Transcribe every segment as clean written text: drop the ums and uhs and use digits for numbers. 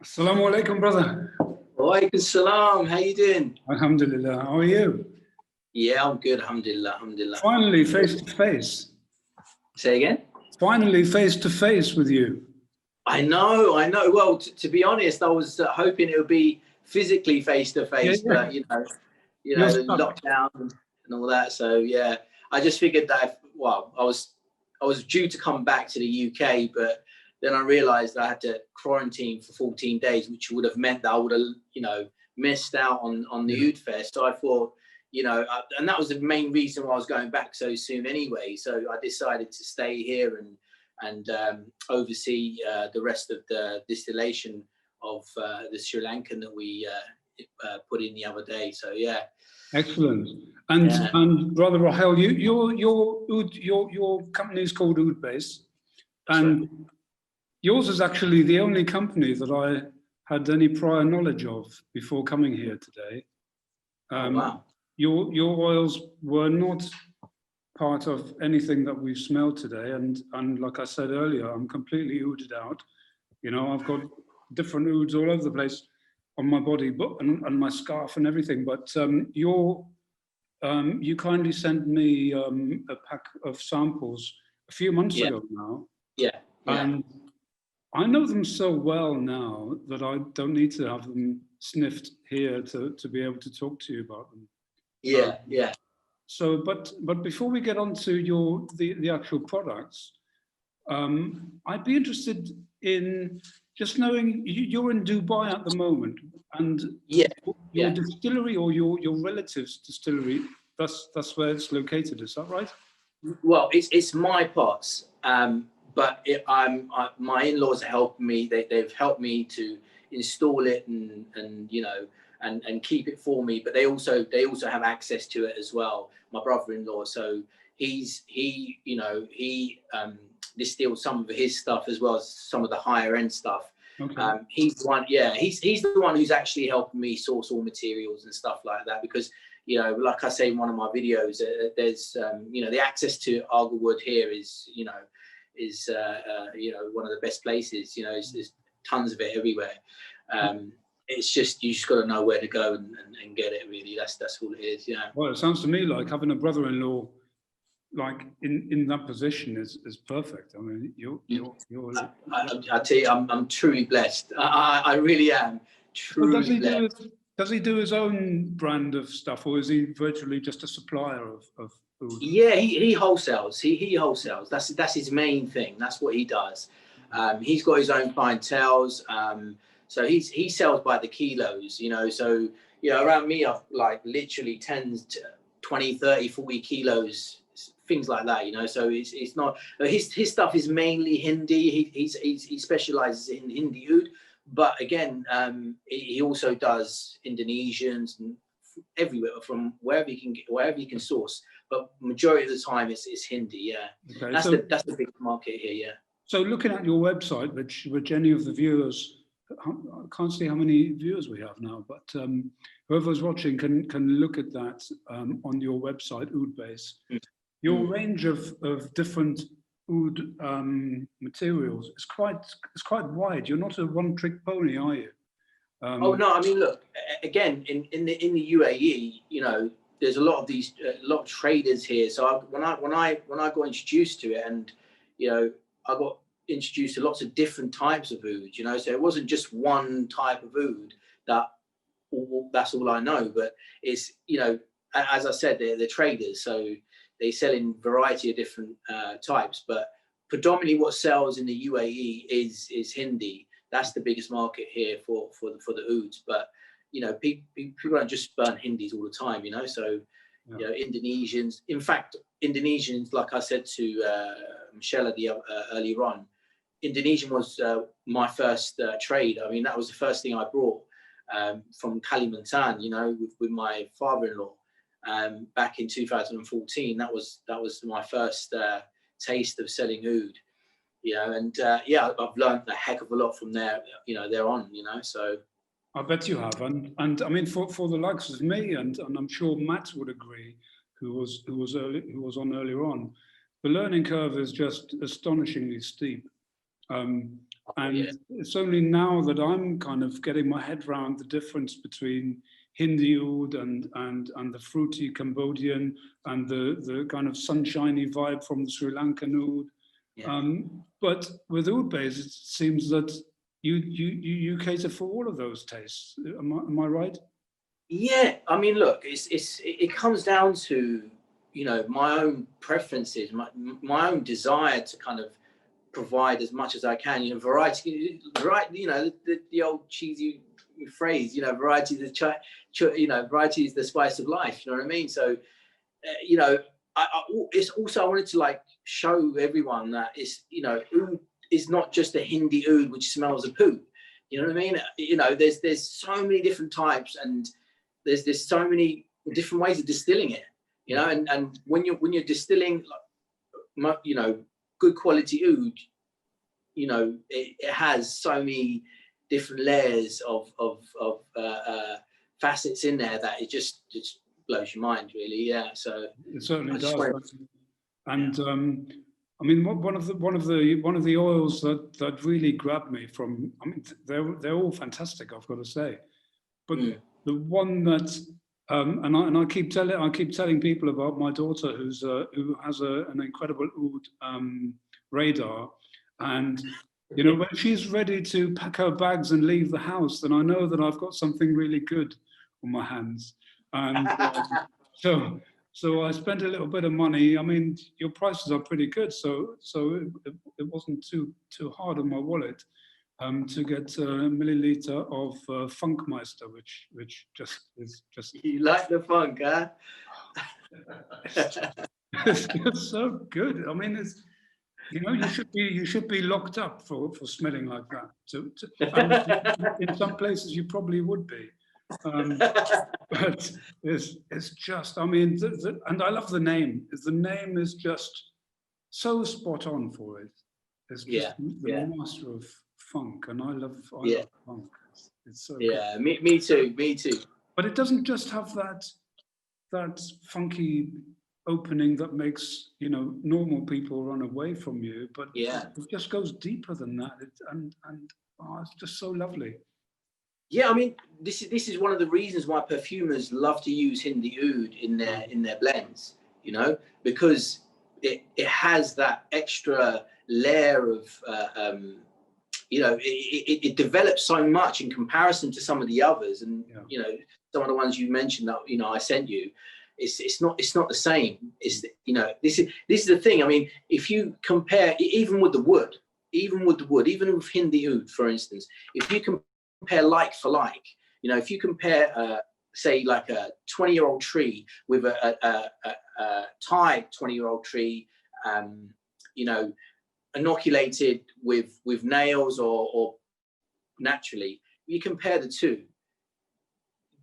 Assalamu alaikum, brother. Walaikum salam. How you doing? Alhamdulillah. How are you? Yeah, I'm good. Alhamdulillah. Alhamdulillah. Finally, face to face. Say again? Finally, face to face with you. I know. Well, to be honest, I was hoping it would be physically face to face, but you know, the lockdown and all that. So yeah, I just figured that. I was due to come back to the UK, but then I realised I had to quarantine for 14 days, which would have meant that I would have, missed out on the OudFest. So I thought, and that was the main reason why I was going back so soon anyway. So I decided to stay here and oversee the rest of the distillation of the Sri Lankan that we put in the other day. So yeah. Excellent. And brother Rahel, your company is called OudBase, and right. Yours is actually the only company that I had any prior knowledge of before coming here today. Wow. Your oils were not part of anything that we've smelled today, and like I said earlier, I'm completely ouded out. I've got different ouds all over the place on my body, and my scarf and everything. But you kindly sent me a pack of samples a few months ago now. Yeah. And I know them so well now that I don't need to have them sniffed here to be able to talk to you about them. Yeah. So, but before we get on to the actual products, I'd be interested in just knowing you're in Dubai at the moment, and your distillery or your relative's distillery, that's where it's located. Is that right? Well, it's my pots, but my in-laws are helping me. They've helped me to install it and keep it for me. But they also have access to it as well. My brother-in-law, so he distills some of his stuff as well as some of the higher end stuff. Okay. He's the one. Yeah, he's the one who's actually helping me source all materials and stuff like that, because like I say in one of my videos, there's the access to Arglewood here is one of the best places. There's tons of it everywhere. It's just you just got to know where to go and get it. Really, that's all it is. Yeah. Well, it sounds to me like having a brother-in-law like in that position is perfect. I mean, you're I tell you, I'm truly blessed. I really am truly blessed. Does he do his own brand of stuff, or is he virtually just a supplier of food? Yeah, he wholesales. He wholesales. That's his main thing. That's what he does. He's got his own clientels. So he sells by the kilos. So around me, I've like literally 10, 20, 30, 40 kilos, things like that. So it's not his stuff is mainly Hindi. He specializes in Hindi oud. But again, he also does Indonesians and everywhere, from wherever you can source. But majority of the time, it's Hindi. Yeah, okay, that's the big market here. Yeah. So looking at your website, which any of the viewers, I can't see how many viewers we have now, but whoever's watching can look at that on your website, OudBase. Your range of different oud materials is quite wide. You're not a one-trick pony, are you? Oh no, I mean, look, again, in the UAE, there's a lot of traders here. So when I got introduced to it, and I got introduced to lots of different types of oud. So it wasn't just one type of oud that's all I know. But it's as I said, they're traders, so they sell in a variety of different types. But predominantly, what sells in the UAE is Hindi. That's the biggest market here for the ouds. But people don't just burn Hindis all the time. So Indonesians. In fact, Indonesians, like I said to Michelle earlier on, Indonesian was my first trade. I mean, that was the first thing I brought from Kalimantan. With my father-in-law back in 2014. That was my first taste of selling oud. I've learned a heck of a lot from there. There on. So. I bet you have, and I mean for the likes of me, and I'm sure Matt would agree, who was on earlier on, the learning curve is just astonishingly steep. And it's only now that I'm kind of getting my head around the difference between Hindi oud and the fruity Cambodian and the kind of sunshiny vibe from the Sri Lankan oud. Yeah. But with OudBase, it seems that you cater for all of those tastes. Am I right? Yeah, I mean, look, it comes down to, you know, my own preferences, my own desire to kind of provide as much as I can. You know, variety. You know, the old cheesy phrase. You know, variety is variety is the spice of life. You know what I mean? So, you know, it's also, I wanted to like show everyone that it's, you know, oud is not just a Hindi oud which smells of poo. You know what I mean? You know, there's so many different types, and there's so many different ways of distilling it. You know, and when you're distilling, like, you know, good quality oud, you know, it has so many different layers of facets in there that it just blows your mind, really. Yeah, so it certainly does. And I mean, one of the oils that really grabbed me from, I mean, they're all fantastic, I've got to say, but the one that and I keep telling people about my daughter who has an incredible oud radar, and you know, when she's ready to pack her bags and leave the house, then I know that I've got something really good on my hands. And so I spent a little bit of money. I mean, your prices are pretty good, so it wasn't too hard on my wallet to get a milliliter of Funkmeister, which just is just. You like the funk, huh? It's just so good. I mean, it's, you know, you should be locked up for smelling like that. In some places you probably would be. But it's just, I mean, and I love the name. The name is just so spot on for it. It's just the master of funk, and I love funk. It's so good. Me too. But it doesn't just have that funky opening that makes, you know, normal people run away from you, but it just goes deeper than that. And it's just so lovely. Yeah, I mean, this is one of the reasons why perfumers love to use Hindi oud in their blends, you know, because it has that extra layer of you know, it develops so much in comparison to some of the others, and you know, some of the ones you mentioned that, you know, I sent you, it's not the same. It's, you know, this is the thing. I mean, if you compare, even with wood, even with Hindi oud, for instance, if you compare like for like, you know, if you compare say like a 20-year-old tree with a Thai 20-year-old tree, you know, inoculated with nails or naturally, you compare the two.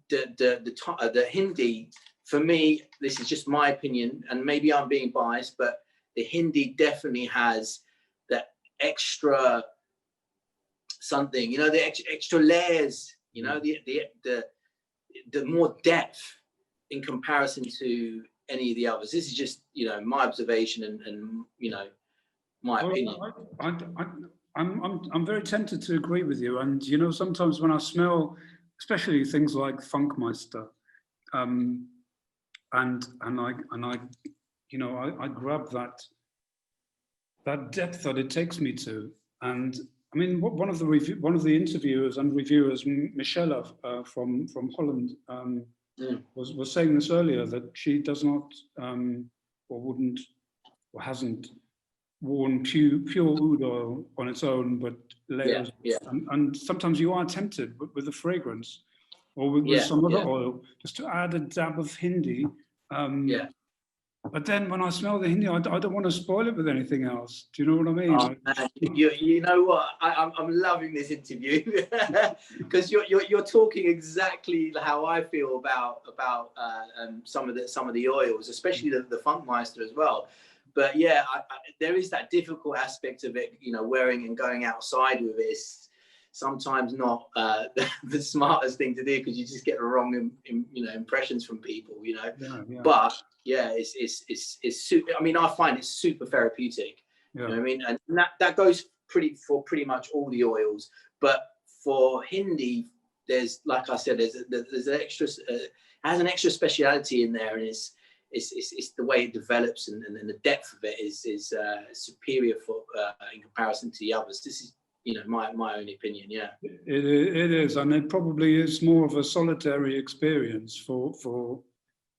The Hindi, for me, this is just my opinion, and maybe I'm being biased, but the Hindi definitely has that extra something, you know, the extra layers, you know, the more depth in comparison to any of the others. This is just, you know, my observation and you know, my opinion. I'm very tempted to agree with you, and you know, sometimes when I smell, especially things like Funkmeister, and I you know, I grab that depth that it takes me to. And I mean, one of the interviewers and reviewers, Michelle from Holland, was saying this earlier, that she does not or wouldn't or hasn't worn pure oud oil on its own, but layers. And sometimes you are tempted with the fragrance or with some other oil just to add a dab of Hindi. But then when I smell the Hindi, I don't want to spoil it with anything else. Do you know what I mean? Oh, man. You know what? I'm loving this interview because you're talking exactly how I feel about some of the oils, especially the Funkmeister as well. But yeah, there is that difficult aspect of it. You know, wearing and going outside with it is sometimes not the smartest thing to do, because you just get the wrong you know, impressions from people. You know, but yeah, it's super. I mean, I find it super therapeutic. You know what I mean? And that goes pretty much all the oils. But for Hindi, there's, like I said, there's an extra, has an extra speciality in there, and it's the way it develops, and the depth of it is superior in comparison to the others. This is, you know, my own opinion. Yeah, it is, and it probably is more of a solitary experience for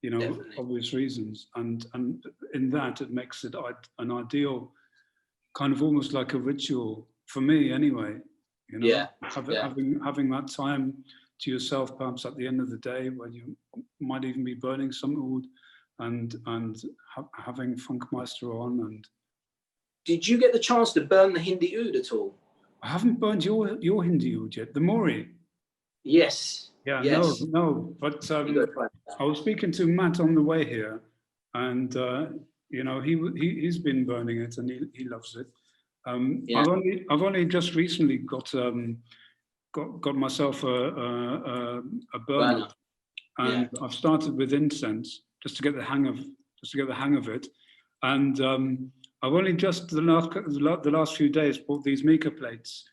you know, definitely, obvious reasons, and in that it makes it an ideal kind of, almost like a ritual for me anyway. You know, yeah, having that time to yourself, perhaps at the end of the day, when you might even be burning some oud, and having Funkmeister on. And did you get the chance to burn the Hindi oud at all? I haven't burned your Hindi oud yet, the Mori. Yes. Yeah, yes. no. But I was speaking to Matt on the way here, and you know, he's been burning it, and he loves it. Yeah. I've only just recently got myself a burner, and yeah, I've started with incense just to get the hang of it, and I've only just the last few days bought these mica plates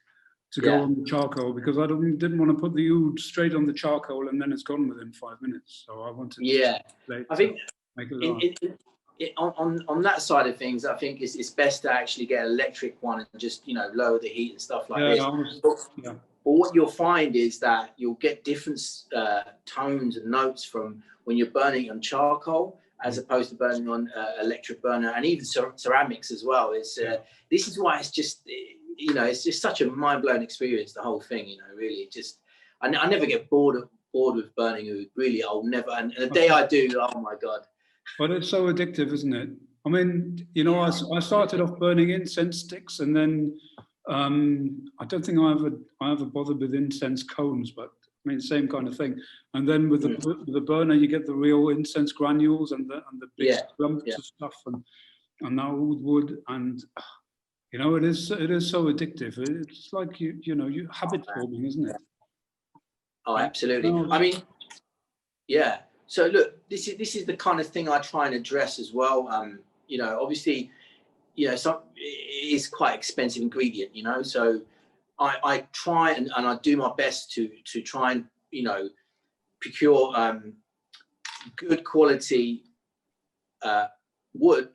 to go on the charcoal, because I didn't want to put the oud straight on the charcoal and then it's gone within 5 minutes. So I wanted to I think make it on that side of things, I think it's best to actually get an electric one and just, you know, lower the heat and stuff like this. But what you'll find is that you'll get different tones and notes from when you're burning on charcoal as opposed to burning on electric burner, and even ceramics as well. It's this is why it's just, you know, it's just such a mind-blowing experience, the whole thing, you know, really. Just I never get bored with burning oud, really. I'll never, and the day I do, oh my God. But it's so addictive, isn't it? I mean, you know, I started off burning incense sticks, and then I don't think I ever bothered with incense cones, but I mean, same kind of thing. And then with the burner, you get the real incense granules and the big lumps of stuff, and that oud wood, and you know, it is so addictive. It's like you know, habit forming, isn't it? Oh, absolutely. I mean, yeah. So look, this is the kind of thing I try and address as well. You know, obviously, you know, it is quite expensive ingredient, you know, so I try and I do my best to try and, you know, procure good quality wood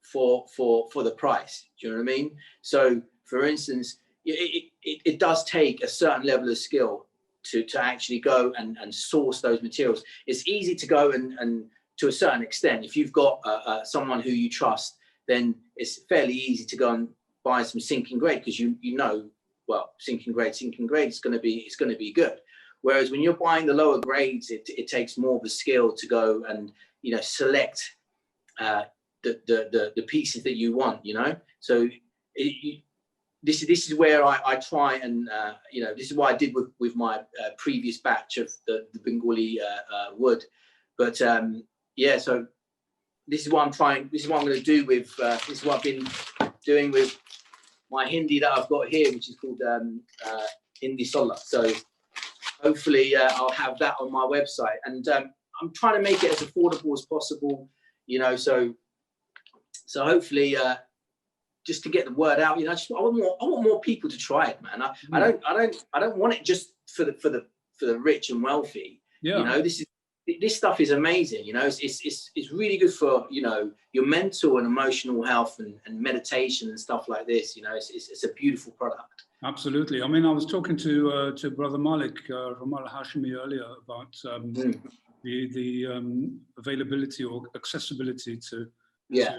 for the price. Do you know what I mean? So for instance, it does take a certain level of skill to actually go and source those materials. It's easy to go and to a certain extent, if you've got someone who you trust, then it's fairly easy to go and buy some sinking grade, because you know, well, sinking grade is going to be good. Whereas when you're buying the lower grades, it takes more of a skill to go and, you know, select the pieces that you want, you know. So this is where I try and you know, this is what I did with my previous batch of the Bengali wood. But yeah, so this is what I'm trying. This is what I'm going to do with. This is what I've been doing with my Hindi that I've got here, which is called Hindi Solar. So hopefully I'll have that on my website, and I'm trying to make it as affordable as possible. You know, so hopefully. Just to get the word out, you know, I want more people to try it, man. I don't want it just for the rich and wealthy. Yeah. You know, this stuff is amazing. You know, it's really good for, you know, your mental and emotional health and meditation and stuff like this. You know, it's a beautiful product. Absolutely. I mean, I was talking to Brother Malik from Al Hashimi earlier about the availability or accessibility to. Yeah.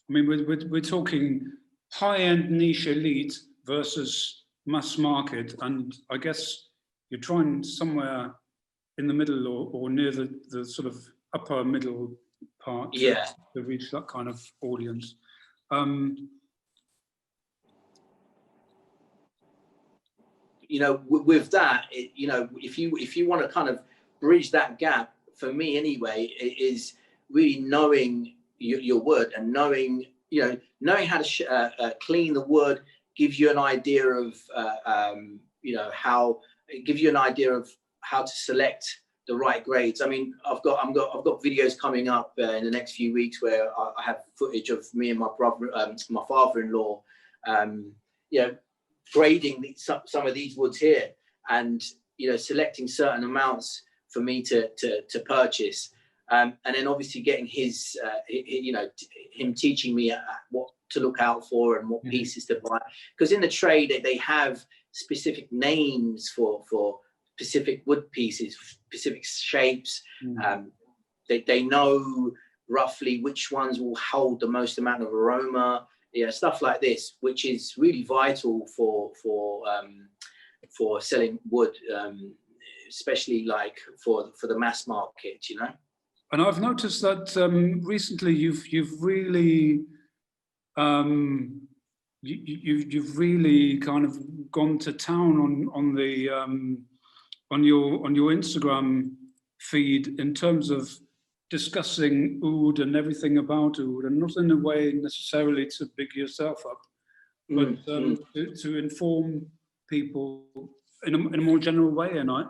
I mean, we're talking high-end niche elite versus mass market, and I guess you're trying somewhere in the middle or near the sort of upper middle part to reach that kind of audience. You know, with that, you know, if you want to kind of bridge that gap, for me anyway, it is really knowing your wood, and knowing how to clean the wood gives you an idea of you know, how it gives you an idea of how to select the right grades. I mean, I've got videos coming up in the next few weeks where I have footage of me and my brother, my father-in-law, grading some of these woods here, and selecting certain amounts for me to purchase, and then obviously getting his him teaching me what to look out for and what pieces to buy, because in the trade they have specific names for specific wood pieces, specific shapes. They know roughly which ones will hold the most amount of aroma, stuff like this, which is really vital for selling wood, especially like for the mass market, And I've noticed that recently you've really you've really kind of gone to town on your Instagram feed in terms of discussing oud and everything about oud, and not in a way necessarily to big yourself up, but to inform people in a more general way, and I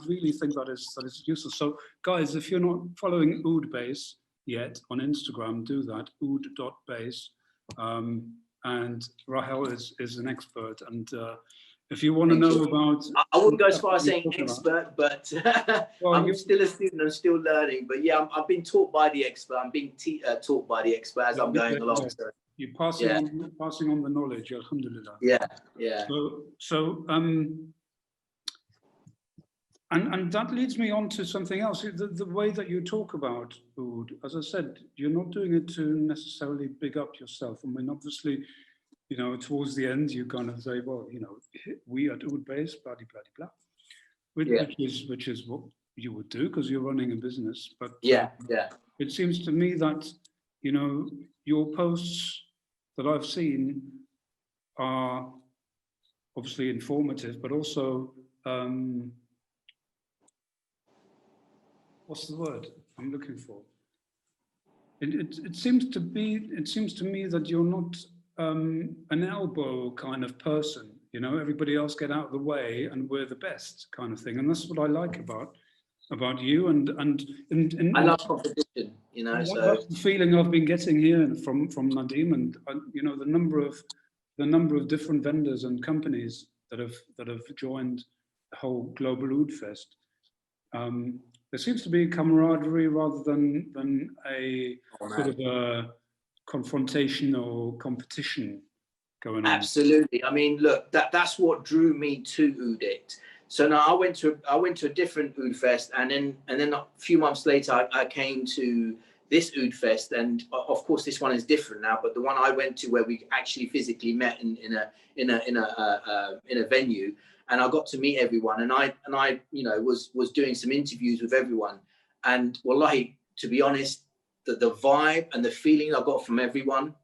really think that is useful. So guys, if you're not following OudBase yet on Instagram, do that, oud.base, and Rahel is an expert, and if you want to know about... I wouldn't go as far as saying expert, but well, I'm still a student, I'm still learning, but yeah, I've been taught by the expert, I'm being taught by the expert as I'm going along. Yeah. So. You're passing on the knowledge, alhamdulillah. Yeah. So and that leads me on to something else. The way that you talk about oud, as I said, you're not doing it to necessarily big up yourself. I mean, obviously, towards the end, you kind of say, well, we at OudBase, blah, blah, blah, which is what you would do because you're running a business. But it seems to me that, your posts that I've seen are obviously informative, but also, what's the word I'm looking for? It seems to me that you're not an elbow kind of person, everybody else get out of the way and we're the best kind of thing, and that's what I like about you, and I love competition, so that's the feeling I've been getting here from Nadim, and the number of different vendors and companies that have joined the whole global OudFest. There seems to be camaraderie rather than a sort of a confrontation or competition going on. Absolutely. I mean, look, that's what drew me to Oudit. So now I went to a different OudFest, and then a few months later I came to this OudFest, and of course this one is different now. But the one I went to, where we actually physically met in a venue, and I got to meet everyone, and I was doing some interviews with everyone, and wallahi, to be honest, the vibe and the feeling I got from everyone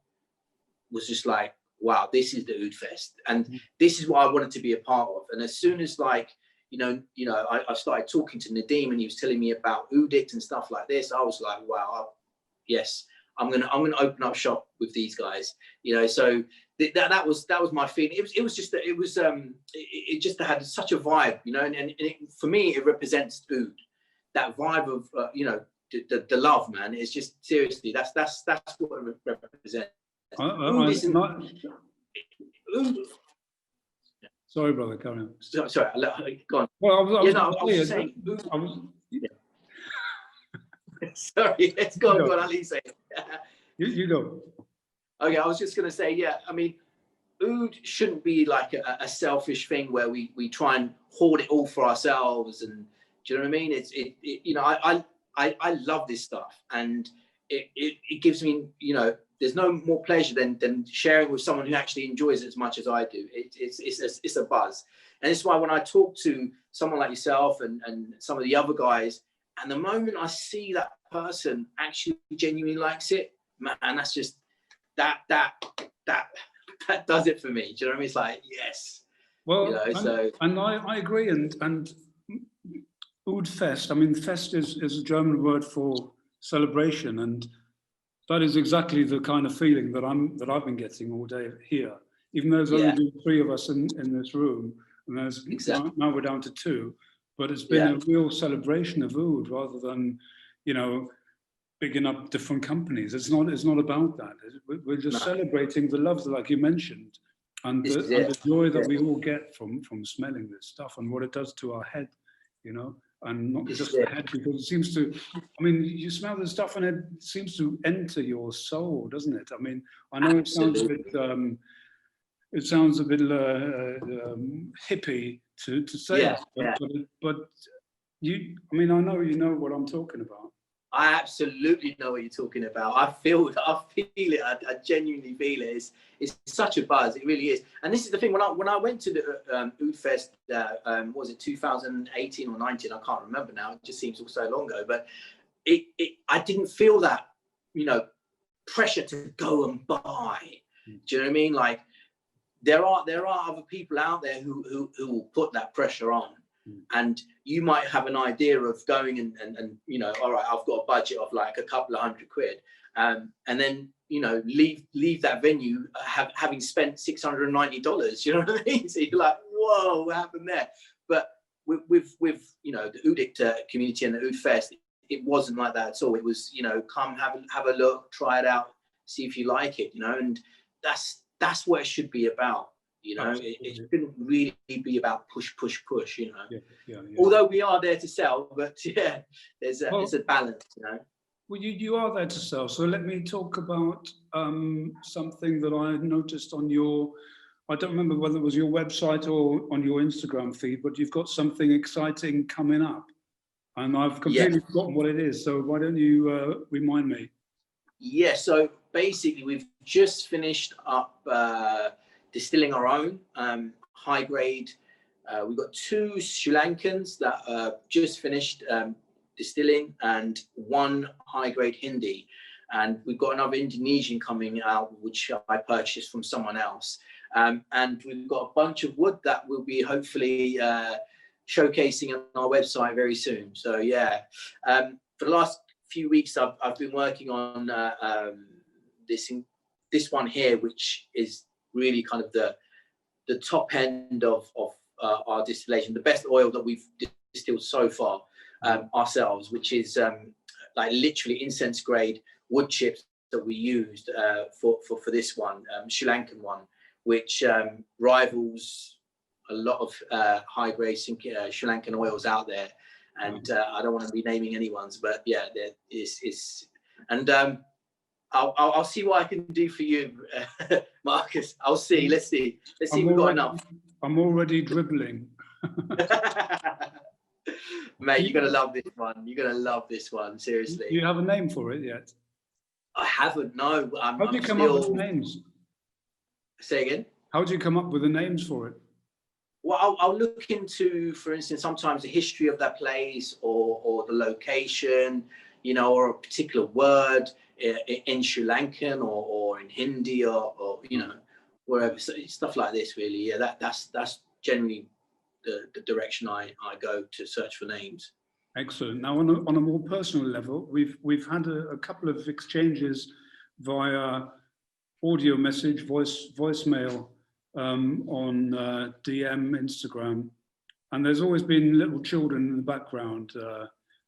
was just like, wow, this is the OudFest, and this is what I wanted to be a part of. And as soon as I started talking to Nadim, and he was telling me about Oudit and stuff like this, I was like, wow, yes, I'm gonna open up shop with these guys. So that was my feeling. It just had such a vibe, and for me it represents oud. That vibe of the love, man. It's just, seriously, that's what it represents. Sorry, brother, carry on. Sorry, go on. Well, I was just saying. Sorry, let's go on. I'll let you say it. You go. Okay, I was just going to say, I mean, oud shouldn't be like a selfish thing where we try and hoard it all for ourselves. And do you know what I mean? I love this stuff, and it gives me, there's no more pleasure than sharing with someone who actually enjoys it as much as I do. It's a buzz. And it's why when I talk to someone like yourself and some of the other guys, and the moment I see that person actually genuinely likes it, man, that's just, that does it for me. Do you know what I mean? It's like, yes. Well, and I agree. And OudFest, I mean, fest is a German word for celebration, and that is exactly the kind of feeling that I've been getting all day here. Even though there's only 3 of us in this room, and there's now we're down to 2, but it's been a real celebration of oud rather than, bigging up different companies. It's not about that. We're just celebrating the love, like you mentioned, and the joy that we all get from smelling this stuff and what it does to our head, you know, and not just the head, because it seems to, I mean, you smell the stuff and it seems to enter your soul, doesn't it? I mean, I know it sounds a bit hippie to say, but you, I mean, I know you know what I'm talking about. I absolutely know what you're talking about. I feel it. I genuinely feel it. It's such a buzz. It really is. And this is the thing. When I went to the OudFest, was it 2018 or 19? I can't remember now. It just seems so long ago. But I didn't feel that, you know, pressure to go and buy. Do you know what I mean? Like there are other people out there who will put that pressure on. And you might have an idea of going and you know, all right, I've got a budget of like a couple of £100, and then, you know, leave that venue having spent $690. You know what I mean? So you're like, whoa, what happened there? But with you know, the Oud community and the OudFest, it wasn't like that at all. It was, you know, come have a look, try it out, see if you like it. You know, and that's what it should be about. You know, it shouldn't really be about push, you know. Yeah. Although we are there to sell, but yeah, there's a balance, you know. Well, you are there to sell. So let me talk about something that I noticed on your, I don't remember whether it was your website or on your Instagram feed, but you've got something exciting coming up. And I've completely forgotten what it is. So why don't you remind me? Yeah, so basically we've just finished up distilling our own high grade. We've got 2 Sri Lankans that just finished distilling, and 1 high grade Hindi. And we've got another Indonesian coming out, which I purchased from someone else. And we've got a bunch of wood that we'll be hopefully showcasing on our website very soon. So yeah, for the last few weeks, I've been working on this one here, which is really kind of the top end of our distillation, the best oil that we've distilled so far ourselves, which is like literally incense grade wood chips that we used for this one, Sri Lankan one, which rivals a lot of high grade Sri Lankan oils out there. And I don't want to be naming any ones, but yeah, there is. And I'll see what I can do for you, Marcus. I'll see. Let's see. If we've got enough. I'm already dribbling. Mate, you're gonna love this one. You're gonna love this one. Seriously. Do you have a name for it yet? I haven't. No. How do you come up with the names? Say again. How do you come up with the names for it? Well, I'll look into, for instance, sometimes the history of that place or the location, you know, or a particular word in Sri Lankan or in Hindi or you know, wherever. So stuff like this, really. Yeah, that's generally the direction I go to search for names. Excellent. Now, on a more personal level, we've had a couple of exchanges via audio message, voicemail, on DM, Instagram, and there's always been little children in the background.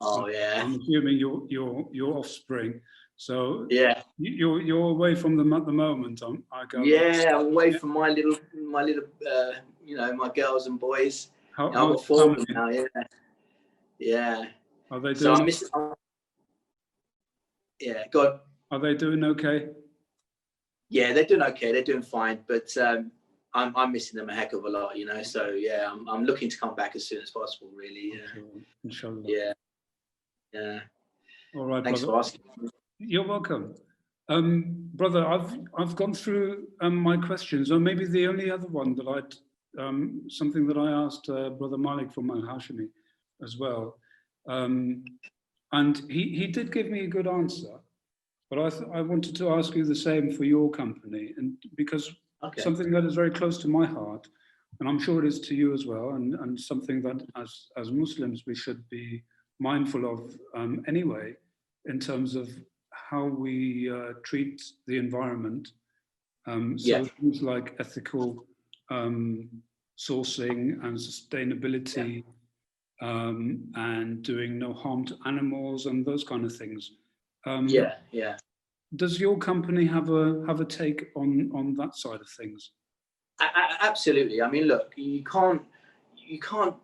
Oh yeah. I'm assuming your offspring. So yeah, you're away from them at the moment. I go. Yeah, I'm away from my little you know, my girls and boys. How I've got 4 of them now. Yeah. Are they doing? Yeah, God. Are they doing okay? Yeah, they're doing okay. They're doing fine, but I'm missing them a heck of a lot, you know. So yeah, I'm looking to come back as soon as possible. Really. Yeah. Inshallah. Yeah. Yeah. All right. Thanks brother. for asking. You're welcome, brother. I've gone through my questions, or maybe the only other one that something that I asked Brother Malik from Al Hashimi as well, and he did give me a good answer. But I wanted to ask you the same for your company, and because something that is very close to my heart, and I'm sure it is to you as well, and something that as Muslims we should be mindful of anyway, in terms of how we treat the environment. So things like ethical sourcing and sustainability, and doing no harm to animals and those kind of things. Does your company have a take on that side of things? Absolutely. I mean, look, you can't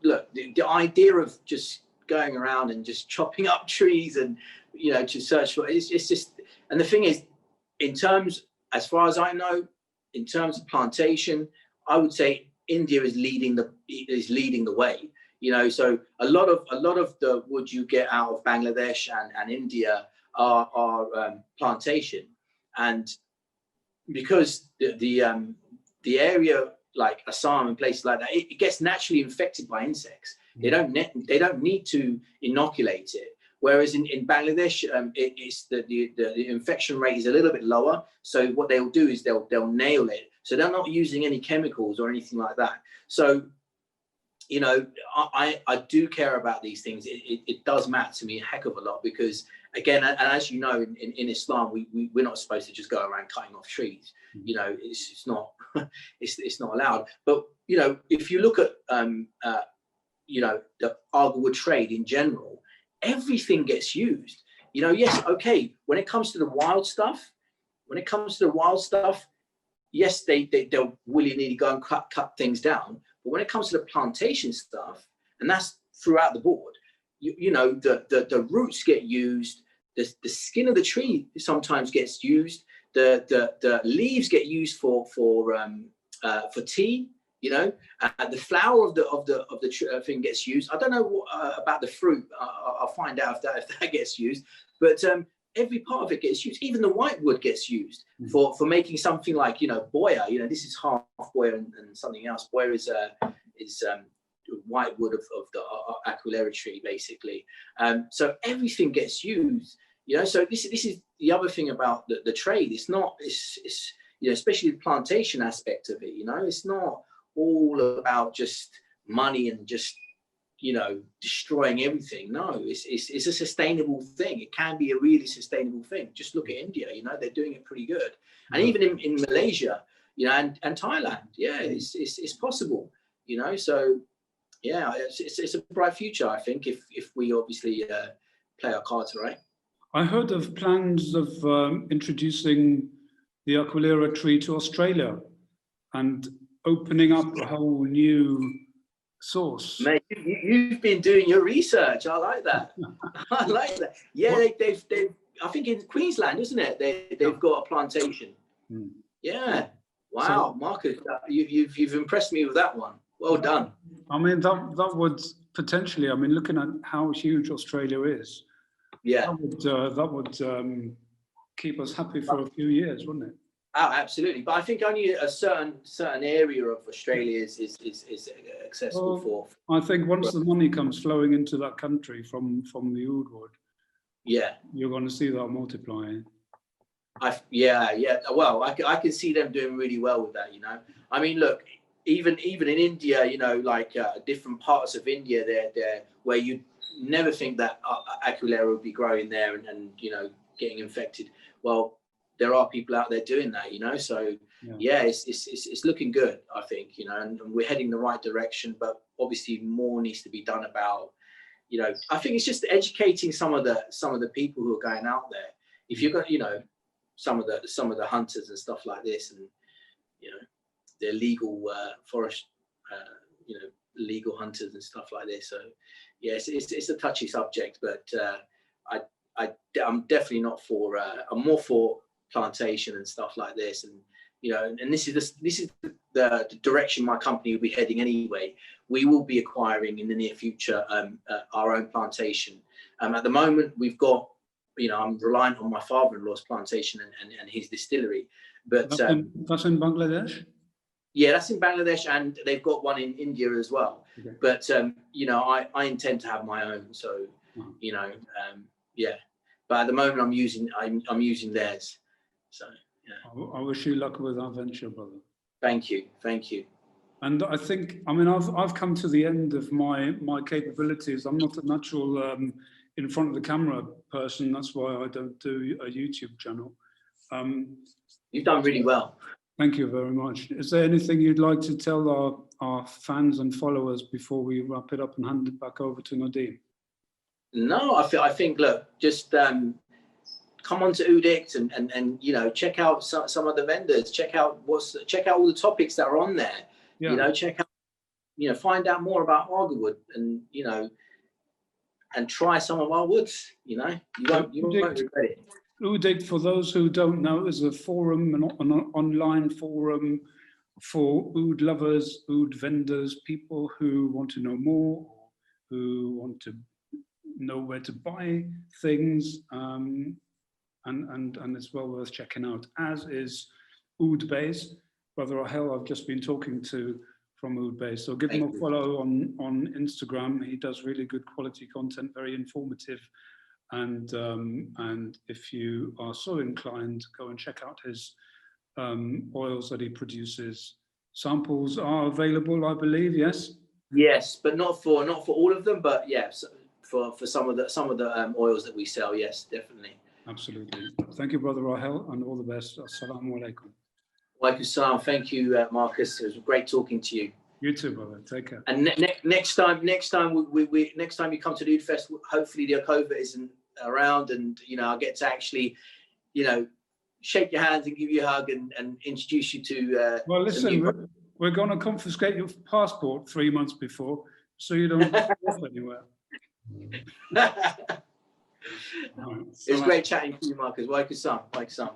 look, the idea of just going around and just chopping up trees and, you know, to search for, it's just, and the thing is, in terms, as far as I know, in terms of plantation, I would say India is leading the way. You know, so a lot of the wood you get out of Bangladesh and India are plantation, and because the area like Assam and places like that, it gets naturally infected by insects. They don't need to inoculate it. Whereas in Bangladesh, it's the infection rate is a little bit lower. So what they'll do is they'll nail it. So they're not using any chemicals or anything like that. So, you know, I do care about these things. It does matter to me a heck of a lot, because again, and as you know, in Islam, we're not supposed to just go around cutting off trees. You know, it's not it's not allowed. But you know, if you look at you know, the Argwood trade in general, everything gets used. You know, yes, okay. When it comes to the wild stuff, yes, they'll willy-nilly go and cut things down. But when it comes to the plantation stuff, and that's throughout the board, you know, the roots get used, the skin of the tree sometimes gets used, the leaves get used for tea, you know, the flower of the thing gets used. I don't know about the fruit. I'll find out if that gets used, but every part of it gets used. Even the whitewood gets used for making something like, you know, boya. You know, this is half boya and something else. Boya is whitewood of the aquilera tree, basically. So everything gets used. You know, so this is the other thing about the trade. It's you know, especially the plantation aspect of it. You know, it's not all about just money and just, you know, destroying everything. No, it's a sustainable thing. It can be a really sustainable thing. Just look at India, you know, they're doing it pretty good. And even in Malaysia, you know, and Thailand, yeah, it's possible, you know. So yeah, it's a bright future, I think, if we obviously play our cards right. I heard of plans of introducing the aquilera tree to Australia and opening up a whole new source. Mate, you've been doing your research. I like that. I like that. Yeah, they've I think in Queensland, isn't it? They've got a plantation. Yeah. Wow, so, Marcus, you've impressed me with that one. Well done. I mean, that would potentially, I mean, looking at how huge Australia is, yeah, that would keep us happy for a few years, wouldn't it? Oh, absolutely. But I think only a certain area of Australia is accessible for. I think once the money comes flowing into that country from the Oudwood, yeah, you're going to see that multiplying. Yeah. Well, I can see them doing really well with that. You know, I mean, look, even in India, you know, like different parts of India, there where you never think that aquilera would be growing there and you know, getting infected. Well, there are people out there doing that, you know. So yeah, it's looking good, I think, you know, and we're heading the right direction. But obviously, more needs to be done about, you know. I think it's just educating some of the people who are going out there. If you've got, you know, some of the hunters and stuff like this, and you know, they're legal forest, you know, legal hunters and stuff like this. So yes, it's a touchy subject, but I'm definitely not for. I'm more for plantation and stuff like this, and you know, and this is the direction my company will be heading anyway. We will be acquiring in the near future our own plantation. At the moment, we've got, you know, I'm reliant on my father-in-law's plantation and his distillery. But that's in Bangladesh. Yeah, that's in Bangladesh, and they've got one in India as well. Okay. But you know, I intend to have my own. So you know, yeah. But at the moment, I'm using theirs. So yeah. I wish you luck with our venture, brother. Thank you. And I think, I mean, I've come to the end of my capabilities. I'm not a natural in front of the camera person. That's why I don't do a YouTube channel. You've done really well. Thank you very much. Is there anything you'd like to tell our fans and followers before we wrap it up and hand it back over to Nadeem? No, I think look, just come on to Oudict and you know, check out some of the vendors, check out all the topics that are on there. Yeah. You know, check out, you know, find out more about Argowood, and you know, and try some of our woods. You know, you won't regret it. Oudict, for those who don't know, is a forum, an online forum for oud lovers, oud vendors, people who want to know more, who want to know where to buy things, and it's well worth checking out, as is OudBase. Brother Rahel, I've just been talking to from OudBase, so give him a follow on Instagram. He does really good quality content, very informative, and if you are so inclined, go and check out his oils that he produces. Samples are available, I believe. Yes. Yes, but not for all of them, but yes, for some of the oils that we sell. Yes, definitely. Absolutely. Thank you, Brother Rahel, and all the best. Assalamu alaikum. Walaikum salam. Thank you, Marcus. It was great talking to you. You too, brother. Take care. And next time you come to the OudFest, hopefully the COVID isn't around, and you know, I get to actually, you know, shake your hands and give you a hug and introduce you to. Well, listen, we're going to confiscate your passport 3 months before, so you don't go off anywhere. It was great chatting to you, Marcus. Walaikum salam.